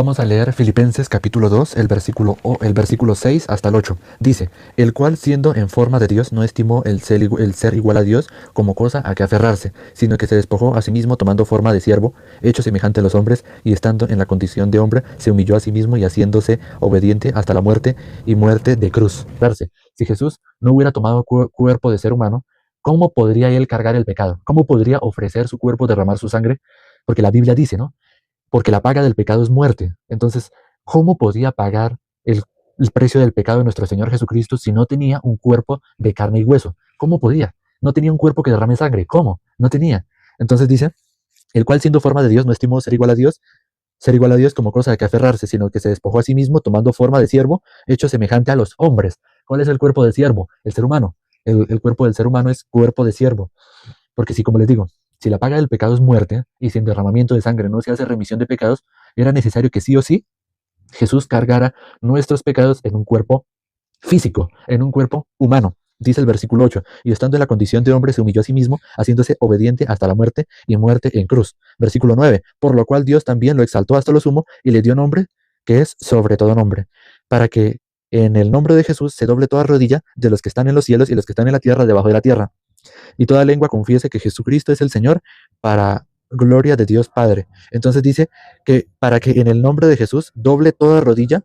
Vamos a leer Filipenses capítulo 2, el versículo 6 hasta el 8. Dice, el cual siendo en forma de Dios no estimó el ser igual a Dios como cosa a que aferrarse, sino que se despojó a sí mismo tomando forma de siervo, hecho semejante a los hombres, y estando en la condición de hombre, se humilló a sí mismo y haciéndose obediente hasta la muerte y muerte de cruz. Si Jesús no hubiera tomado cuerpo de ser humano, ¿cómo podría él cargar el pecado? ¿Cómo podría ofrecer su cuerpo, derramar su sangre? Porque la Biblia dice, ¿no? Porque la paga del pecado es muerte. Entonces, ¿cómo podía pagar el precio del pecado de nuestro Señor Jesucristo si no tenía un cuerpo de carne y hueso? ¿Cómo podía? No tenía un cuerpo que derrame sangre. ¿Cómo? No tenía. Entonces dice, el cual siendo forma de Dios no estimó ser igual a Dios como cosa de que aferrarse, sino que se despojó a sí mismo tomando forma de siervo, hecho semejante a los hombres. ¿Cuál es el cuerpo del siervo? El ser humano. El cuerpo del ser humano es cuerpo de siervo. Porque si, como les digo, si la paga del pecado es muerte y sin derramamiento de sangre no se hace remisión de pecados, era necesario que sí o sí Jesús cargara nuestros pecados en un cuerpo físico, en un cuerpo humano. Dice el versículo 8, y estando en la condición de hombre se humilló a sí mismo, haciéndose obediente hasta la muerte y muerte en cruz. Versículo 9, por lo cual Dios también lo exaltó hasta lo sumo y le dio nombre que es sobre todo nombre, para que en el nombre de Jesús se doble toda rodilla de los que están en los cielos y los que están en la tierra debajo de la tierra, y toda lengua confiese que Jesucristo es el Señor, para gloria de Dios Padre. Entonces dice que para que en el nombre de Jesús doble toda rodilla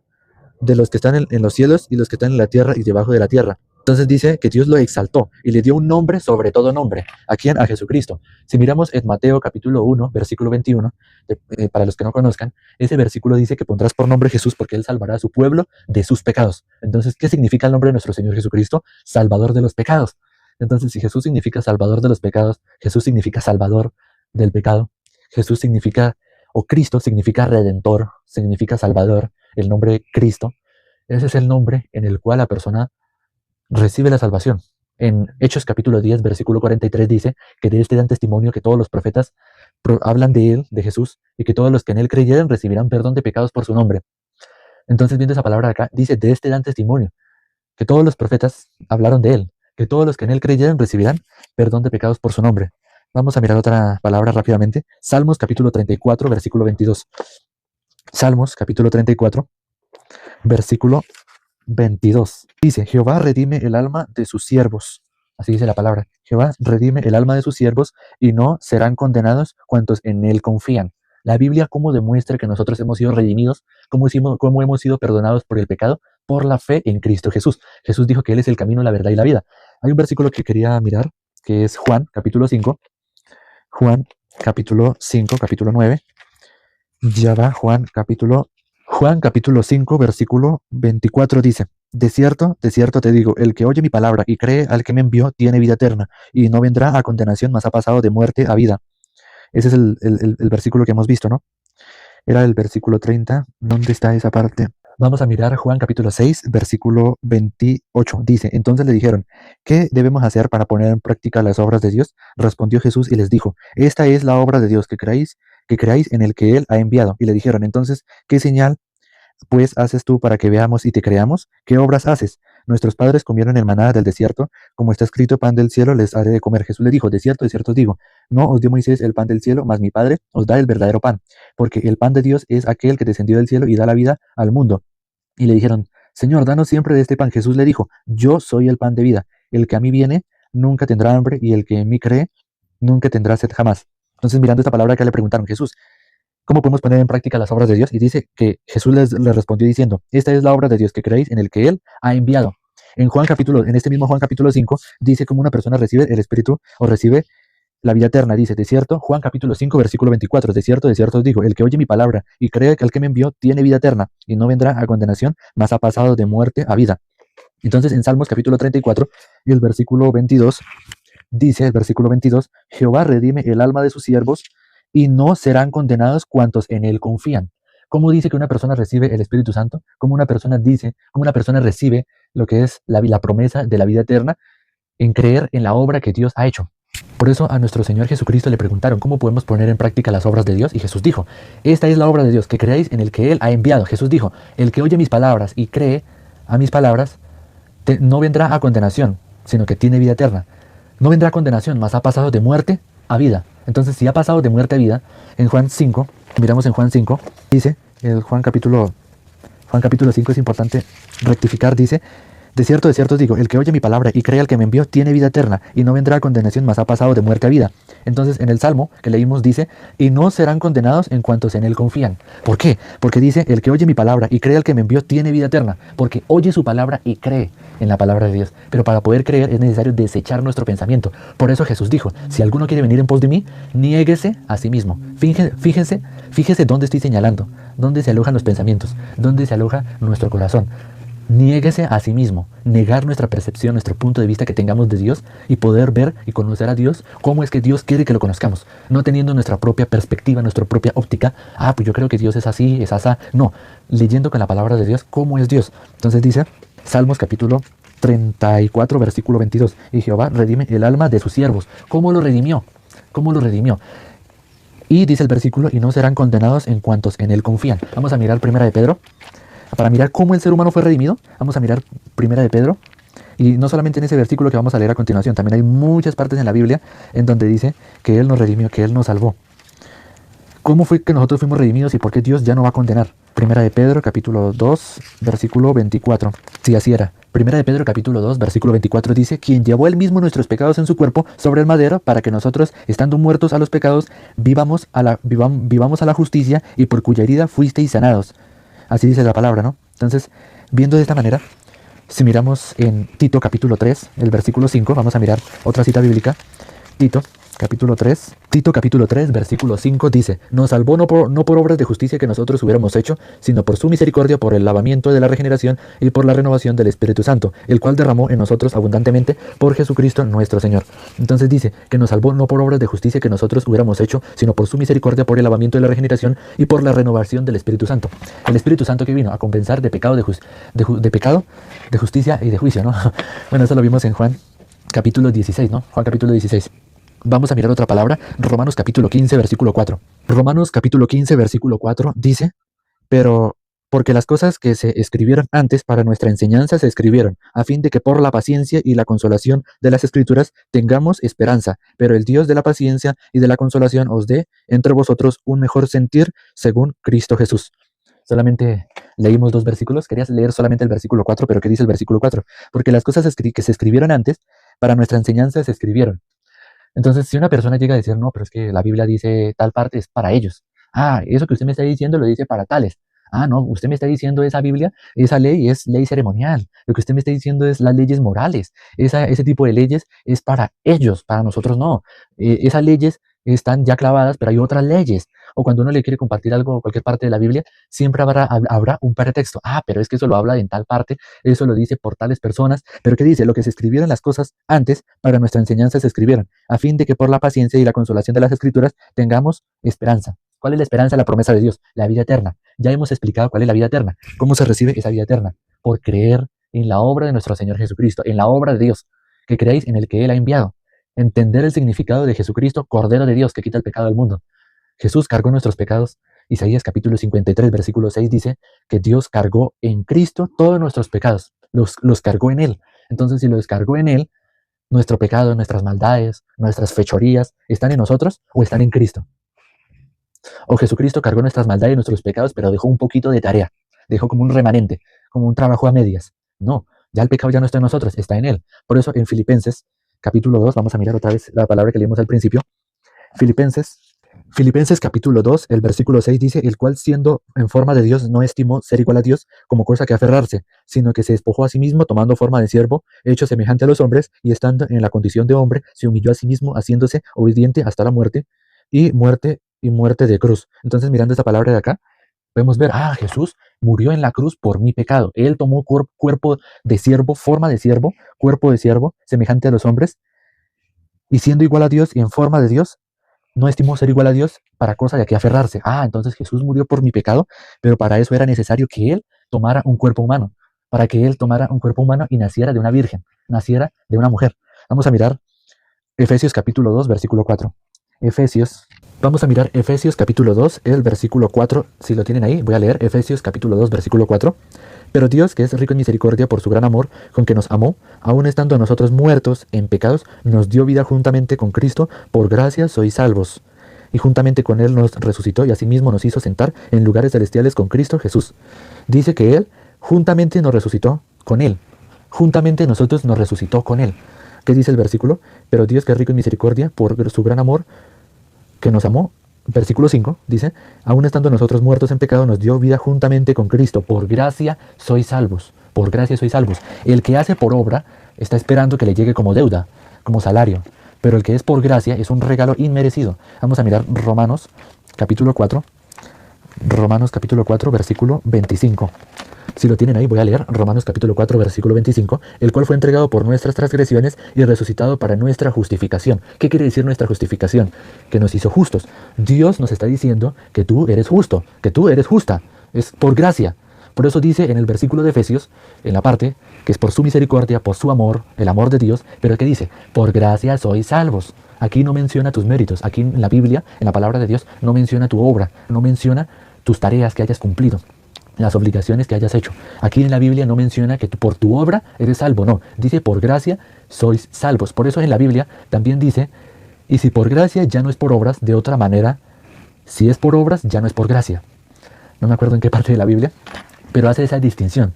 de los que están en los cielos y los que están en la tierra y debajo de la tierra. Entonces dice que Dios lo exaltó y le dio un nombre sobre todo nombre. ¿A quién? A Jesucristo. Si miramos en Mateo capítulo 1, versículo 21, para los que no conozcan, ese versículo dice que pondrás por nombre Jesús porque Él salvará a su pueblo de sus pecados. Entonces, ¿qué significa el nombre de nuestro Señor Jesucristo? Salvador de los pecados. Entonces, si Jesús significa salvador de los pecados, Jesús significa salvador del pecado, Jesús significa, o Cristo significa redentor, significa salvador, el nombre Cristo, ese es el nombre en el cual la persona recibe la salvación. En Hechos capítulo 10, versículo 43 dice que de este dan testimonio que todos los profetas hablan de él, de Jesús, y que todos los que en él creyeren recibirán perdón de pecados por su nombre. Entonces, viendo esa palabra acá, dice de este dan testimonio, que todos los profetas hablaron de él, que todos los que en él creyeran recibirán perdón de pecados por su nombre. Vamos a mirar otra palabra rápidamente. Salmos capítulo 34, versículo 22. Salmos capítulo 34, versículo 22. Dice, Jehová redime el alma de sus siervos. Así dice la palabra. Jehová redime el alma de sus siervos y no serán condenados cuantos en él confían. La Biblia, ¿cómo demuestra que nosotros hemos sido redimidos? ¿Cómo hemos sido perdonados por el pecado? Por la fe en Cristo Jesús. Jesús dijo que Él es el camino, la verdad y la vida. Hay un versículo que quería mirar, que es Juan, capítulo 5. Juan, capítulo 5, capítulo 9. Ya va, Juan, capítulo 5, versículo 24 dice, de cierto te digo, el que oye mi palabra y cree al que me envió tiene vida eterna, y no vendrá a condenación, mas ha pasado de muerte a vida. Ese es el versículo que hemos visto, ¿no? Era el versículo 30. ¿Dónde está esa parte? Vamos a mirar Juan capítulo 6, versículo 28. Dice, entonces le dijeron, ¿qué debemos hacer para poner en práctica las obras de Dios? Respondió Jesús y les dijo, esta es la obra de Dios, que creáis en el que Él ha enviado. Y le dijeron, entonces, ¿qué señal pues haces tú para que veamos y te creamos? ¿Qué obras haces? Nuestros padres comieron el maná del desierto, como está escrito, pan del cielo les haré de comer. Jesús le dijo, de cierto os digo, no os dio Moisés el pan del cielo, mas mi Padre os da el verdadero pan, porque el pan de Dios es aquel que descendió del cielo y da la vida al mundo. Y le dijeron, Señor, danos siempre de este pan. Jesús le dijo, yo soy el pan de vida. El que a mí viene nunca tendrá hambre, y el que en mí cree nunca tendrá sed jamás. Entonces, mirando esta palabra acá, le preguntaron, Jesús, ¿cómo podemos poner en práctica las obras de Dios? Y dice que Jesús les respondió diciendo, esta es la obra de Dios, que creéis en el que Él ha enviado. En este mismo Juan capítulo 5, dice cómo una persona recibe el Espíritu o recibe la vida eterna. Dice, de cierto, Juan capítulo 5, versículo 24, de cierto os digo, el que oye mi palabra y cree que el que me envió tiene vida eterna, y no vendrá a condenación, mas ha pasado de muerte a vida. Entonces, en Salmos capítulo 34, y el versículo 22, dice, el versículo 22, Jehová redime el alma de sus siervos, y no serán condenados cuantos en él confían. ¿Cómo dice que una persona recibe el Espíritu Santo? ¿Cómo una persona recibe lo que es la promesa de la vida eterna? En creer en la obra que Dios ha hecho. Por eso a nuestro Señor Jesucristo le preguntaron, ¿cómo podemos poner en práctica las obras de Dios? Y Jesús dijo, esta es la obra de Dios, que creáis en el que Él ha enviado. Jesús dijo, el que oye mis palabras y cree a mis palabras, no vendrá a condenación, sino que tiene vida eterna. No vendrá a condenación, mas ha pasado de muerte a vida. Entonces, si ha pasado de muerte a vida, en Juan 5, miramos en Juan 5, dice, el Juan capítulo 5 es importante rectificar, dice, de cierto os digo, el que oye mi palabra y cree al que me envió tiene vida eterna y no vendrá a condenación, mas ha pasado de muerte a vida. Entonces en el Salmo que leímos dice, y no serán condenados en cuantos en él confían. ¿Por qué? Porque dice, el que oye mi palabra y cree al que me envió tiene vida eterna, porque oye su palabra y cree en la palabra de Dios. Pero para poder creer es necesario desechar nuestro pensamiento. Por eso Jesús dijo, si alguno quiere venir en pos de mí, niéguese a sí mismo. Fíjese dónde estoy señalando, dónde se alojan los pensamientos, dónde se aloja nuestro corazón. Niéguese a sí mismo, negar nuestra percepción, nuestro punto de vista que tengamos de Dios y poder ver y conocer a Dios cómo es que Dios quiere que lo conozcamos, no teniendo nuestra propia perspectiva, nuestra propia óptica. Pues yo creo que Dios es así, es asá. No, leyendo con la palabra de Dios cómo es Dios. Entonces dice Salmos capítulo 34 versículo 22, y Jehová redime el alma de sus siervos. ¿Cómo lo redimió? ¿Cómo lo redimió? Y dice el versículo, y no serán condenados en cuantos en él confían. Vamos a mirar primera de Pedro. Para mirar cómo el ser humano fue redimido, vamos a mirar primera de Pedro. Y no solamente en ese versículo que vamos a leer a continuación, también hay muchas partes en la Biblia en donde dice que Él nos redimió, que Él nos salvó. ¿Cómo fue que nosotros fuimos redimidos y por qué Dios ya no va a condenar? Primera de Pedro, capítulo 2, versículo 24. Sí, así era. Primera de Pedro, capítulo 2, versículo 24 dice, quien llevó él mismo nuestros pecados en su cuerpo sobre el madero, para que nosotros, estando muertos a los pecados, vivamos a la justicia, y por cuya herida fuisteis sanados. Así dice la palabra, ¿no? Entonces, viendo de esta manera, si miramos en Tito capítulo 3, el versículo 5, vamos a mirar otra cita bíblica. Tito capítulo 3, versículo 5 dice, nos salvó no por obras de justicia que nosotros hubiéramos hecho, sino por su misericordia, por el lavamiento de la regeneración y por la renovación del Espíritu Santo, el cual derramó en nosotros abundantemente por Jesucristo nuestro Señor. Entonces dice que nos salvó no por obras de justicia que nosotros hubiéramos hecho, sino por su misericordia, por el lavamiento de la regeneración y por la renovación del Espíritu Santo. El Espíritu Santo que vino a compensar de pecado, de justicia y de juicio, ¿no? Bueno, eso lo vimos en Juan capítulo 16, ¿no? Juan capítulo 16. Vamos a mirar otra palabra, Romanos capítulo 15, versículo 4. Romanos capítulo 15, versículo 4 dice, pero porque las cosas que se escribieron antes para nuestra enseñanza se escribieron, a fin de que por la paciencia y la consolación de las Escrituras tengamos esperanza. Pero el Dios de la paciencia y de la consolación os dé entre vosotros un mejor sentir según Cristo Jesús. Solamente leímos 2 versículos, querías leer solamente el versículo 4, pero ¿qué dice el versículo 4? Porque las cosas que se escribieron antes para nuestra enseñanza se escribieron. Entonces, si una persona llega a decir, no, pero es que la Biblia dice tal parte es para ellos. Eso que usted me está diciendo lo dice para tales. No, usted me está diciendo esa Biblia, esa ley es ley ceremonial. Lo que usted me está diciendo es las leyes morales. Ese tipo de leyes es para ellos, para nosotros no. Esas leyes están ya clavadas, pero hay otras leyes. O cuando uno le quiere compartir algo, cualquier parte de la Biblia, siempre habrá un pretexto. Pero es que eso lo habla en tal parte, eso lo dice por tales personas. Pero ¿qué dice? Lo que se escribieron las cosas antes, para nuestra enseñanza se escribieron, a fin de que por la paciencia y la consolación de las Escrituras tengamos esperanza. ¿Cuál es la esperanza? La promesa de Dios, la vida eterna. Ya hemos explicado cuál es la vida eterna. ¿Cómo se recibe esa vida eterna? Por creer en la obra de nuestro Señor Jesucristo, en la obra de Dios, que creéis en el que Él ha enviado. Entender el significado de Jesucristo, Cordero de Dios, que quita el pecado del mundo. Jesús cargó nuestros pecados. Isaías capítulo 53, versículo 6 dice que Dios cargó en Cristo todos nuestros pecados. Los cargó en Él. Entonces, si los cargó en Él, nuestro pecado, nuestras maldades, nuestras fechorías, ¿están en nosotros o están en Cristo? O Jesucristo cargó nuestras maldades y nuestros pecados, pero dejó un poquito de tarea. Dejó como un remanente, como un trabajo a medias. No, ya el pecado ya no está en nosotros, está en Él. Por eso en Filipenses capítulo 2, vamos a mirar otra vez la palabra que leímos al principio. Filipenses capítulo 2, el versículo 6 dice, el cual siendo en forma de Dios no estimó ser igual a Dios como cosa que aferrarse, sino que se despojó a sí mismo tomando forma de siervo, hecho semejante a los hombres, y estando en la condición de hombre, se humilló a sí mismo, haciéndose obediente hasta la muerte y muerte de cruz. Entonces, mirando esta palabra de acá, podemos ver, Jesús murió en la cruz por mi pecado. Él tomó cuerpo de siervo, forma de siervo, cuerpo de siervo, semejante a los hombres, y siendo igual a Dios y en forma de Dios, no estimó ser igual a Dios para cosa de que aferrarse. Entonces Jesús murió por mi pecado, pero para eso era necesario que Él tomara un cuerpo humano, para que Él tomara un cuerpo humano y naciera de una virgen, naciera de una mujer. Vamos a mirar Efesios capítulo 2, versículo 4. Vamos a mirar Efesios capítulo 2, el versículo 4. Si lo tienen ahí, voy a leer Efesios capítulo 2, versículo 4. Pero Dios, que es rico en misericordia por su gran amor con que nos amó, aun estando nosotros muertos en pecados, nos dio vida juntamente con Cristo, por gracia sois salvos. y juntamente con Él nos resucitó y asimismo nos hizo sentar en lugares celestiales con Cristo Jesús. Dice que Él juntamente nos resucitó con Él. Juntamente nosotros nos resucitó con Él. ¿Qué dice el versículo? Pero Dios, que es rico en misericordia, por su gran amor que nos amó, versículo 5, dice, aún estando nosotros muertos en pecado, nos dio vida juntamente con Cristo. Por gracia sois salvos. Por gracia sois salvos. El que hace por obra está esperando que le llegue como deuda, como salario. Pero el que es por gracia es un regalo inmerecido. Vamos a mirar Romanos capítulo 4. Romanos capítulo 4, versículo 25. Si lo tienen ahí, voy a leer Romanos capítulo 4, versículo 25, el cual fue entregado por nuestras transgresiones y resucitado para nuestra justificación. ¿Qué quiere decir nuestra justificación? Que nos hizo justos. Dios nos está diciendo que tú eres justo, que tú eres justa. Es por gracia. Por eso dice en el versículo de Efesios, en la parte, que es por su misericordia, por su amor, el amor de Dios, pero que dice, por gracia sois salvos. Aquí no menciona tus méritos. Aquí en la Biblia, en la palabra de Dios, no menciona tu obra, no menciona tus tareas que hayas cumplido, las obligaciones que hayas hecho. Aquí en la Biblia no menciona que por tu obra eres salvo, no. Dice por gracia sois salvos. Por eso en la Biblia también dice, y si por gracia ya no es por obras, de otra manera, si es por obras ya no es por gracia. No me acuerdo en qué parte de la Biblia, pero hace esa distinción.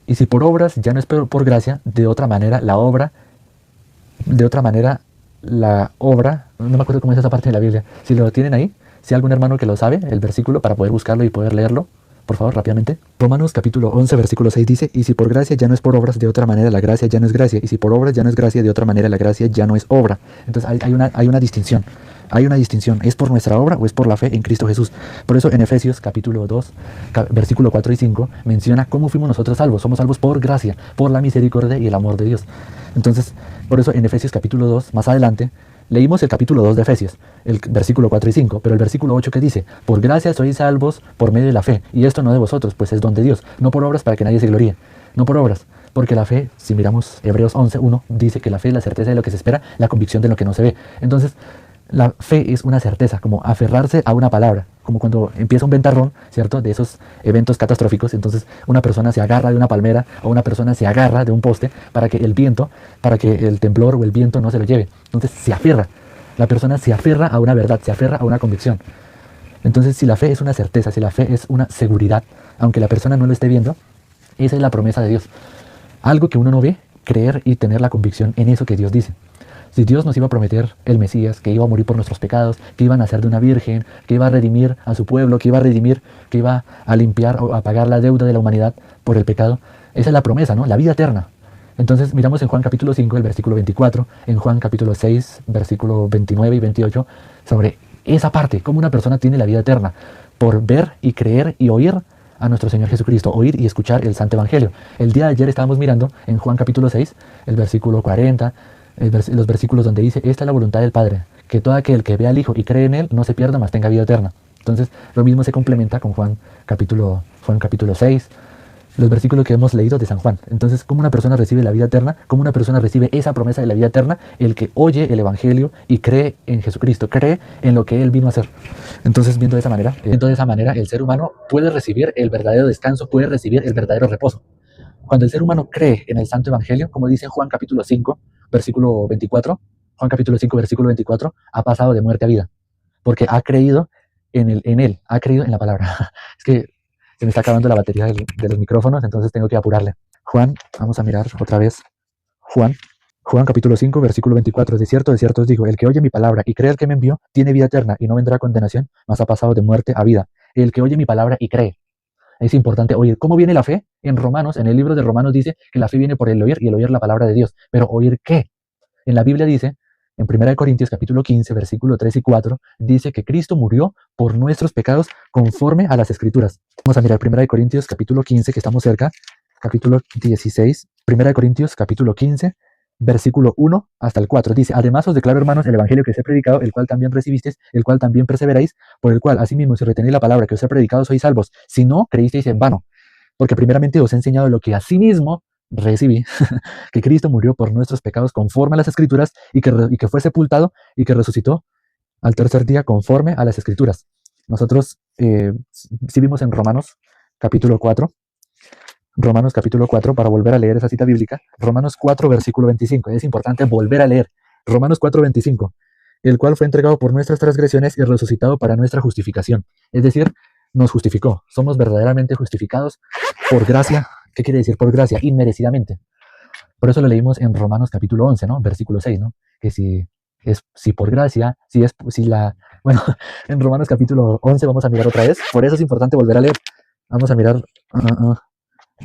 Y si por obras ya no es por gracia, de otra manera la obra, no me acuerdo cómo es esa parte de la Biblia. Si lo tienen ahí, si hay algún hermano que lo sabe, el versículo, para poder buscarlo y poder leerlo, por favor, rápidamente. Romanos capítulo 11, versículo 6 dice, y si por gracia ya no es por obras, de otra manera la gracia ya no es gracia. Y si por obras ya no es gracia, de otra manera la gracia ya no es obra. Entonces hay una distinción. Hay una distinción. ¿Es por nuestra obra o es por la fe en Cristo Jesús? Por eso en Efesios capítulo 2, versículo 4 y 5, menciona cómo fuimos nosotros salvos. Somos salvos por gracia, por la misericordia y el amor de Dios. Entonces, por eso en Efesios capítulo 2, más adelante, leímos el capítulo 2 de Efesios, el versículo 4 y 5, pero el versículo 8 que dice, por gracia sois salvos por medio de la fe, y esto no de vosotros, pues es don de Dios, no por obras para que nadie se gloríe, no por obras, porque la fe, si miramos Hebreos 11, 1, dice que la fe es la certeza de lo que se espera, la convicción de lo que no se ve. Entonces, la fe es una certeza, como aferrarse a una palabra, como cuando empieza un ventarrón, ¿cierto? De esos eventos catastróficos, entonces una persona se agarra de una palmera o una persona se agarra de un poste para que el temblor o el viento no se lo lleve. Entonces se aferra, la persona se aferra a una verdad, se aferra a una convicción. Entonces si la fe es una certeza, si la fe es una seguridad, aunque la persona no lo esté viendo, esa es la promesa de Dios. Algo que uno no ve, creer y tener la convicción en eso que Dios dice. Si Dios nos iba a prometer el Mesías, que iba a morir por nuestros pecados, que iba a nacer de una virgen, que iba a redimir a su pueblo, que iba a limpiar o a pagar la deuda de la humanidad por el pecado, esa es la promesa, ¿no? La vida eterna. Entonces miramos en Juan capítulo 5, el versículo 24, en Juan capítulo 6, versículo 29 y 28, sobre esa parte, cómo una persona tiene la vida eterna, por ver y creer y oír a nuestro Señor Jesucristo, oír y escuchar el Santo Evangelio. El día de ayer estábamos mirando en Juan capítulo 6, el versículo 40, los versículos donde dice, esta es la voluntad del Padre, que todo aquel que vea al Hijo y cree en Él no se pierda, mas tenga vida eterna. Entonces, lo mismo se complementa con Juan capítulo 6, los versículos que hemos leído de San Juan. Entonces, ¿cómo una persona recibe la vida eterna? ¿Cómo una persona recibe esa promesa de la vida eterna? El que oye el Evangelio y cree en Jesucristo, cree en lo que Él vino a hacer. Entonces, viendo de esa manera, el ser humano puede recibir el verdadero descanso, puede recibir el verdadero reposo. Cuando el ser humano cree en el Santo Evangelio, como dice Juan capítulo 5, versículo 24, Juan capítulo 5, versículo 24, ha pasado de muerte a vida, porque ha creído en él, ha creído en la palabra. Es que se me está acabando la batería de los micrófonos, entonces tengo que apurarle. Juan, vamos a mirar otra vez. Juan capítulo 5, versículo 24, de cierto os digo, el que oye mi palabra y cree al que me envió, tiene vida eterna y no vendrá a condenación, mas ha pasado de muerte a vida. El que oye mi palabra y cree. Es importante oír. ¿Cómo viene la fe? En Romanos, en el libro de Romanos dice que la fe viene por el oír y el oír la palabra de Dios. Pero ¿oír qué? En la Biblia dice, en 1 Corintios capítulo 15, versículo 3 y 4, dice que Cristo murió por nuestros pecados conforme a las Escrituras. Vamos a mirar 1 Corintios capítulo 15, que estamos cerca, capítulo 16, 1 Corintios capítulo 15, versículo 1 hasta el 4. Dice, además os declaro, hermanos, el evangelio que os he predicado, el cual también recibisteis, el cual también perseveráis, por el cual, asimismo, si retenéis la palabra que os he predicado, sois salvos. Si no, creísteis en vano. Porque primeramente os he enseñado lo que asimismo recibí, que Cristo murió por nuestros pecados conforme a las Escrituras, y que fue sepultado y que resucitó al tercer día conforme a las Escrituras. Nosotros sí vimos en Romanos capítulo 4, para volver a leer esa cita bíblica, Romanos 4, versículo 25. Es importante volver a leer Romanos 4, 25. el cual fue entregado por nuestras transgresiones y resucitado para nuestra justificación. Es decir, nos justificó. Somos verdaderamente justificados por gracia. ¿Qué quiere decir por gracia? Inmerecidamente. Por eso lo leímos en Romanos capítulo 11, ¿no? Versículo 6, ¿no? Que si por gracia, bueno, en Romanos capítulo 11 vamos a mirar otra vez. Por eso es importante volver a leer. Vamos a mirar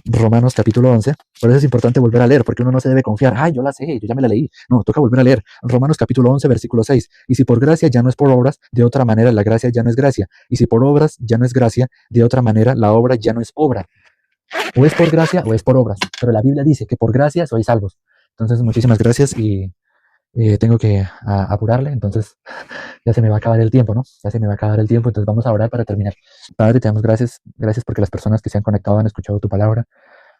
Romanos capítulo 11. Por eso es importante volver a leer, porque uno no se debe confiar. Ay, yo la sé, yo ya me la leí. No, toca volver a leer. Romanos capítulo 11, versículo 6. Y si por gracia ya no es por obras, de otra manera la gracia ya no es gracia. Y si por obras ya no es gracia, de otra manera la obra ya no es obra. O es por gracia o es por obras. Pero la Biblia dice que por gracia sois salvos. Entonces, muchísimas gracias y tengo que apurarle. Entonces, ya se me va a acabar el tiempo, ¿no? Ya se me va a acabar el tiempo. Entonces, vamos a orar para terminar. Padre, te damos gracias. Gracias porque las personas que se han conectado han escuchado tu palabra.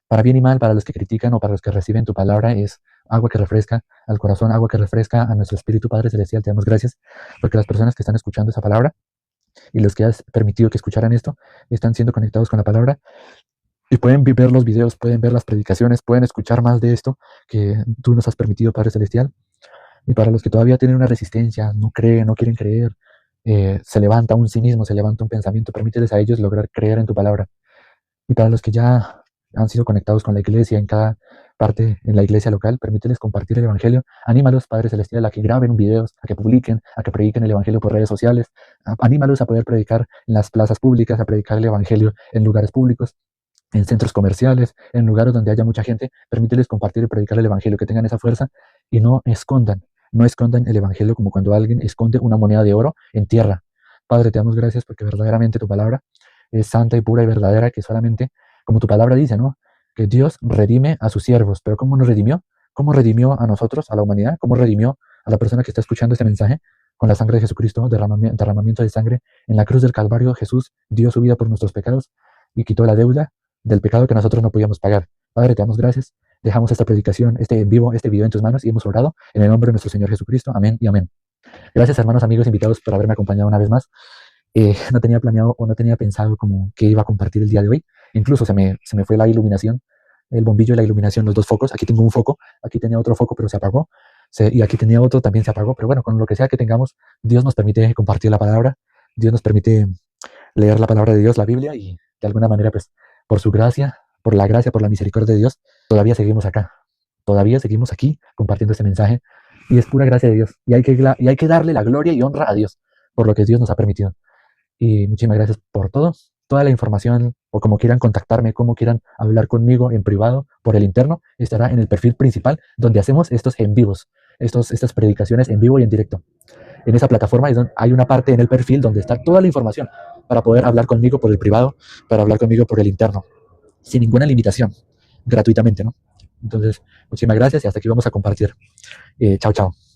Para bien y mal, para los que critican o para los que reciben tu palabra, es agua que refresca al corazón, agua que refresca a nuestro espíritu, Padre Celestial. Te damos gracias porque las personas que están escuchando esa palabra y los que has permitido que escucharan esto están siendo conectados con la palabra y pueden ver los videos, pueden ver las predicaciones, pueden escuchar más de esto que tú nos has permitido, Padre Celestial. Y para los que todavía tienen una resistencia, no creen, no quieren creer, se levanta un cinismo, se levanta un pensamiento, permíteles a ellos lograr creer en tu palabra. Y para los que ya han sido conectados con la iglesia en cada parte en la iglesia local, permíteles compartir el evangelio. Anímalos, Padre Celestial, a que graben videos, a que publiquen, a que prediquen el evangelio por redes sociales. Anímalos a poder predicar en las plazas públicas, a predicar el evangelio en lugares públicos, en centros comerciales, en lugares donde haya mucha gente. Permíteles compartir y predicar el evangelio, que tengan esa fuerza y no escondan el evangelio como cuando alguien esconde una moneda de oro en tierra. Padre, te damos gracias porque verdaderamente tu palabra es santa y pura y verdadera, que solamente, como tu palabra dice, ¿no? Que Dios redime a sus siervos. Pero ¿cómo nos redimió? ¿Cómo redimió a nosotros, a la humanidad? ¿Cómo redimió a la persona que está escuchando este mensaje? Con la sangre de Jesucristo, derramamiento de sangre. En la cruz del Calvario, Jesús dio su vida por nuestros pecados y quitó la deuda del pecado que nosotros no podíamos pagar. Padre, te damos gracias. Dejamos esta predicación, este en vivo, este video en tus manos y hemos orado en el nombre de nuestro Señor Jesucristo. Amén y amén. Gracias, hermanos, amigos, invitados, por haberme acompañado una vez más. No tenía planeado o no tenía pensado como que iba a compartir el día de hoy. Incluso se me fue la iluminación, el bombillo y la iluminación, los dos focos. Aquí tengo un foco, aquí tenía otro foco, pero se apagó. Y aquí tenía otro, también se apagó. Pero bueno, con lo que sea que tengamos, Dios nos permite compartir la palabra. Dios nos permite leer la palabra de Dios, la Biblia, y de alguna manera, pues, por su gracia, por la misericordia de Dios, todavía seguimos acá. Todavía seguimos aquí compartiendo este mensaje. Y es pura gracia de Dios. Y hay que darle la gloria y honra a Dios por lo que Dios nos ha permitido. Y muchísimas gracias por todo. Toda la información, o como quieran contactarme, como quieran hablar conmigo en privado, por el interno, estará en el perfil principal donde hacemos estos en vivos, estas predicaciones en vivo y en directo. En esa plataforma hay una parte en el perfil donde está toda la información para poder hablar conmigo por el privado, para hablar conmigo por el interno, sin ninguna limitación, gratuitamente, ¿no? Entonces, muchísimas gracias y hasta aquí vamos a compartir. Chao, chao.